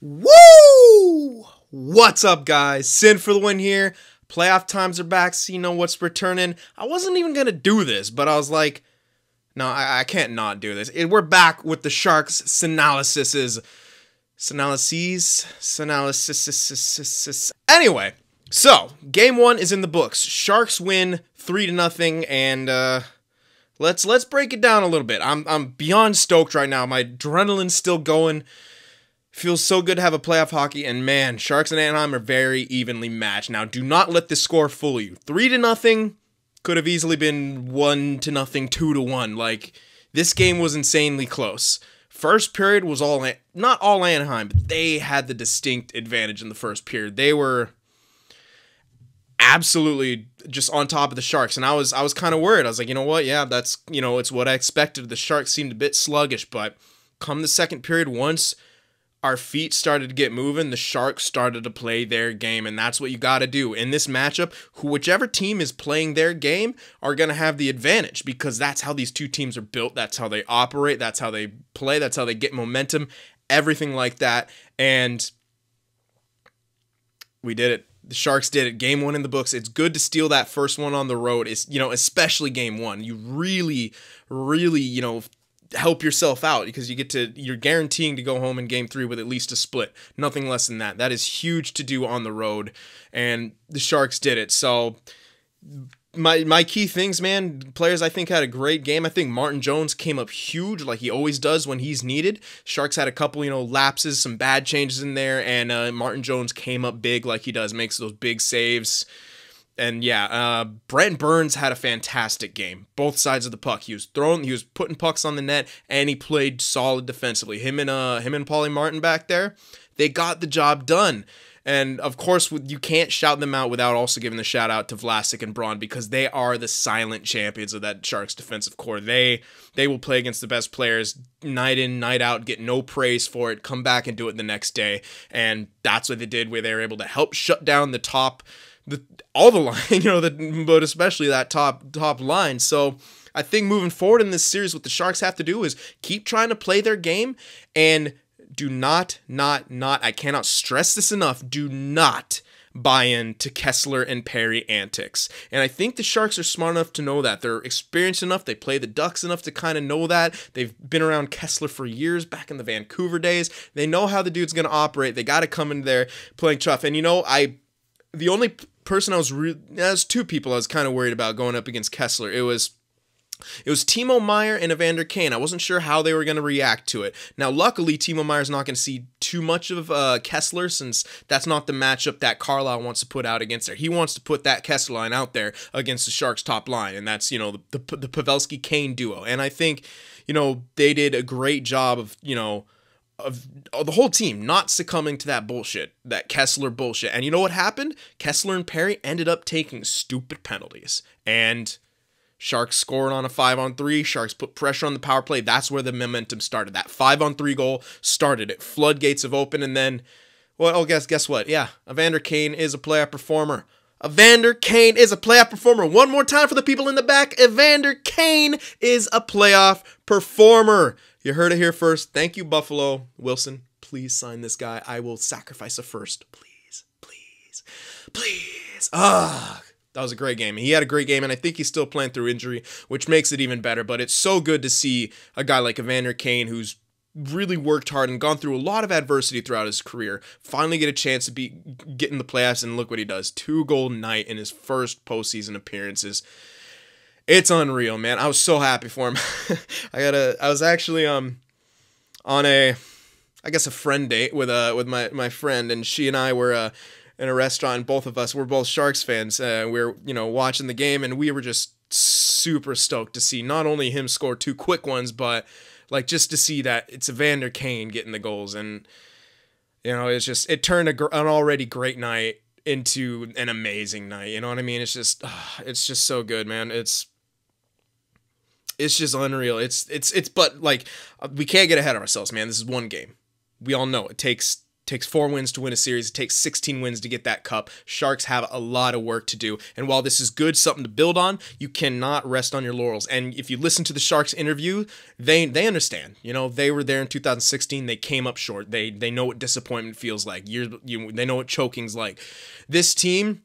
Woo! What's up, guys? Cyn for the win here. Playoff times are back, so you know what's returning. I wasn't even gonna do this, but I was like, no, I can't not do this. We're back with the Sharks Cynalysis. Anyway, so game one is in the books. Sharks win 3-0, and let's break it down a little bit. I'm beyond stoked right now. My adrenaline's still going. Feels so good to have a playoff hockey, and man, Sharks and Anaheim are very evenly matched. Now, do not let this score fool you. 3-0 could have easily been 1-0, 2-1. Like, this game was insanely close. First period was not all Anaheim, but they had the distinct advantage in the first period. They were absolutely just on top of the Sharks, and I was kind of worried. I was like, you know what? Yeah, that's, it's what I expected. The Sharks seemed a bit sluggish, but come the second period, once our feet started to get moving, the Sharks started to play their game, and that's what you got to do. In this matchup, whichever team is playing their game are going to have the advantage, because that's how these two teams are built, that's how they operate, that's how they play, that's how they get momentum, everything like that, and we did it. The Sharks did it. Game one in the books. It's good to steal that first one on the road, especially game one. You really, help yourself out, because you're guaranteeing to go home in game three with at least a split. Nothing less than that. That is huge to do on the road, and the Sharks did it. So my key things, man, players I think had a great game. I think Martin Jones came up huge, like he always does when he's needed. Sharks had a couple, lapses, some bad changes in there, and Martin Jones came up big like he does, makes those big saves. And yeah, Brent Burns had a fantastic game. Both sides of the puck. He was putting pucks on the net, and he played solid defensively. Him and Paulie Martin back there, they got the job done. And of course, you can't shout them out without also giving the shout out to Vlasic and Braun, because they are the silent champions of that Sharks defensive core. They will play against the best players night in, night out, get no praise for it, come back and do it the next day. And that's what they did, where they were able to help shut down all the line, but especially that top line. So I think moving forward in this series, what the Sharks have to do is keep trying to play their game, and do not, I cannot stress this enough, do not buy into Kessler and Perry antics. And I think the Sharks are smart enough to know that. They're experienced enough, they play the Ducks enough to kind of know that. They've been around Kessler for years, back in the Vancouver days. They know how the dude's going to operate. They got to come in there playing tough. And the only person there's two people I was kind of worried about going up against Kessler. It was Timo Meier and Evander Kane. I wasn't sure how they were going to react to it. Now, luckily, Timo Meier's not going to see too much of Kessler, since that's not the matchup that Carlisle wants to put out against there. He wants to put that Kessler line out there against the Sharks' top line, and that's, the Pavelski-Kane duo. And I think, they did a great job of the whole team not succumbing to that bullshit, that Kessler bullshit. And you know what happened? Kessler and Perry ended up taking stupid penalties, and Sharks scored on a 5-on-3. Sharks put pressure on the power play. That's where the momentum started. That 5-on-3 goal started it. Floodgates have opened, and then, well, guess what? Yeah, Evander Kane is a playoff performer. Evander Kane is a playoff performer. One more time for the people in the back. Evander Kane is a playoff performer. You heard it here first. Thank you, Buffalo. Wilson, please sign this guy. I will sacrifice a first. Please, please, please. That was a great game. He had a great game, and I think he's still playing through injury, which makes it even better. But it's so good to see a guy like Evander Kane, who's really worked hard and gone through a lot of adversity throughout his career, finally get a chance to get in the playoffs, and look what he does. 2-goal night in his first postseason appearances. It's unreal, man. I was so happy for him. I was actually on a friend date with my friend, and she and I were in a restaurant, and both of us were both Sharks fans. We were watching the game, and we were just super stoked to see not only him score 2 quick ones, but just to see that it's Evander Kane getting the goals. And it turned an already great night into an amazing night. You know what I mean? It's just so good, man. It's just unreal. But we can't get ahead of ourselves, man. This is one game. We all know it takes takes 4 wins to win a series. It takes 16 wins to get that cup. Sharks have a lot of work to do. And while this is good, something to build on, you cannot rest on your laurels. And if you listen to the Sharks interview, they understand. You know, they were there in 2016. They came up short. They know what disappointment feels like. They know what choking's like. This team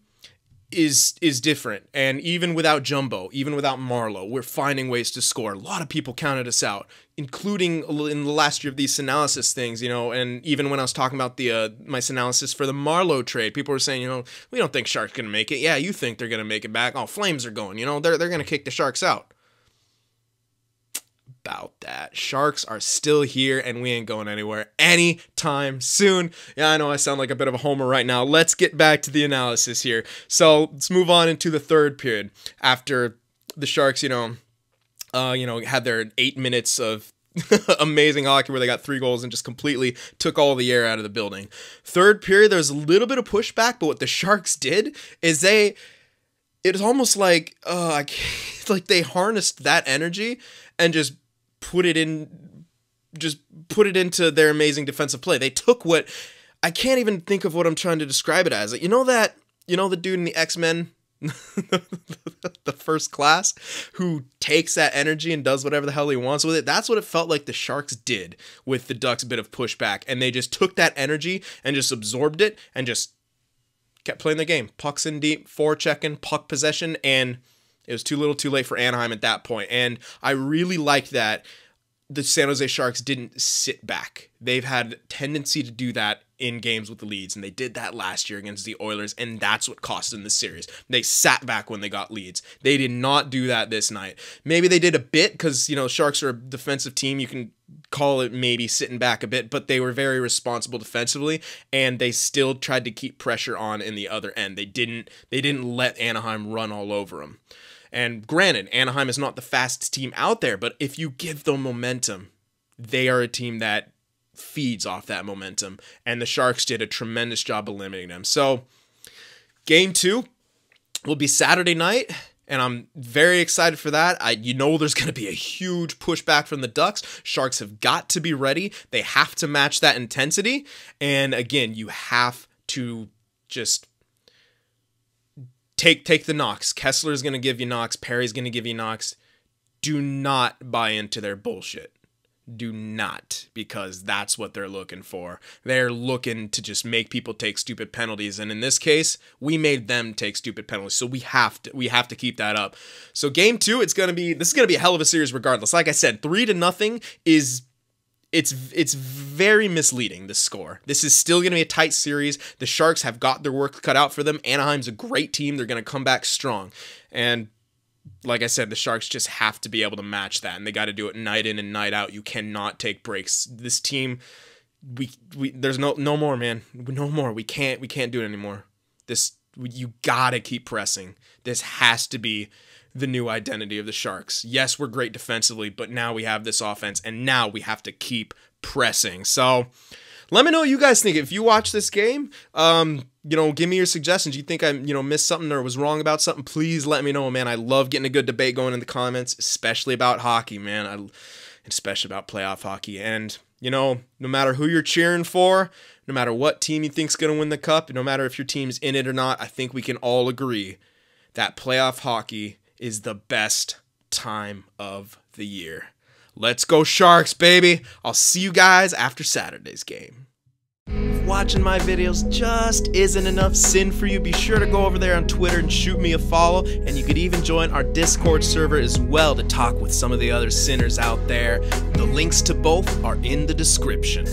is different, and even without Jumbo, even without Marlowe, we're finding ways to score. A lot of people counted us out, including in the last year of these Cynalysis things, you know, and even when I was talking about the my Cynalysis for the Marlowe trade, people were saying, you know, we don't think Sharks gonna make it. Yeah, you think they're gonna make it back. Oh, Flames are going, you know, they're gonna kick the Sharks out. About that. Sharks are still here, and we ain't going anywhere anytime soon. Yeah, I know I sound like a bit of a homer right now. Let's get back to the analysis here. So let's move on into the third period after the Sharks, had their 8 minutes of amazing hockey where they got 3 goals and just completely took all the air out of the building. Third period, there was a little bit of pushback, but what the Sharks did is it was almost like like they harnessed that energy and just put it into their amazing defensive play. They took what I can't even think of what I'm trying to describe it as. The dude in the X-Men, the first class, who takes that energy and does whatever the hell he wants with it. That's what it felt like the Sharks did with the Ducks' bit of pushback, and they just took that energy and just absorbed it and just kept playing the game. Pucks in deep, forechecking, puck possession, and it was too little too late for Anaheim at that point. And I really liked that the San Jose Sharks didn't sit back. They've had a tendency to do that in games with the leads, and they did that last year against the Oilers, and that's what cost them the series. They sat back when they got leads. They did not do that this night. Maybe they did a bit because, Sharks are a defensive team. You can call it maybe sitting back a bit, but they were very responsible defensively, and they still tried to keep pressure on in the other end. They didn't let Anaheim run all over them. And granted, Anaheim is not the fastest team out there, but if you give them momentum, they are a team that feeds off that momentum. And the Sharks did a tremendous job eliminating them. So, game 2 will be Saturday night, and I'm very excited for that. There's going to be a huge pushback from the Ducks. Sharks have got to be ready. They have to match that intensity. And again, you have to just take the knocks. Kessler's going to give you knocks. Perry's going to give you knocks. Do not buy into their bullshit. Do not, because that's what they're looking for. They're looking to just make people take stupid penalties, and in this case, we made them take stupid penalties. So we have to keep that up. So game 2, this is gonna be a hell of a series regardless. Like I said, 3-0 is. It's very misleading, the score. This is still going to be a tight series. The Sharks have got their work cut out for them. Anaheim's a great team. They're going to come back strong. And like I said, the Sharks just have to be able to match that, and they got to do it night in and night out. You cannot take breaks. This team, there's no more, man. No more. We can't do it anymore. You got to keep pressing. This has to be the new identity of the Sharks. Yes, we're great defensively, but now we have this offense, and now we have to keep pressing. So let me know what you guys think. If you watch this game, give me your suggestions. You think I, missed something or was wrong about something, please let me know, man. I love getting a good debate going in the comments, especially about hockey, man. Especially about playoff hockey. And, no matter who you're cheering for, no matter what team you think's going to win the cup, no matter if your team's in it or not, I think we can all agree that playoff hockey is the best time of the year. Let's go Sharks, baby. I'll see you guys after Saturday's game. If watching my videos just isn't enough sin for you, be sure to go over there on Twitter and shoot me a follow, and you could even join our Discord server as well to talk with some of the other sinners out there. The links to both are in the description.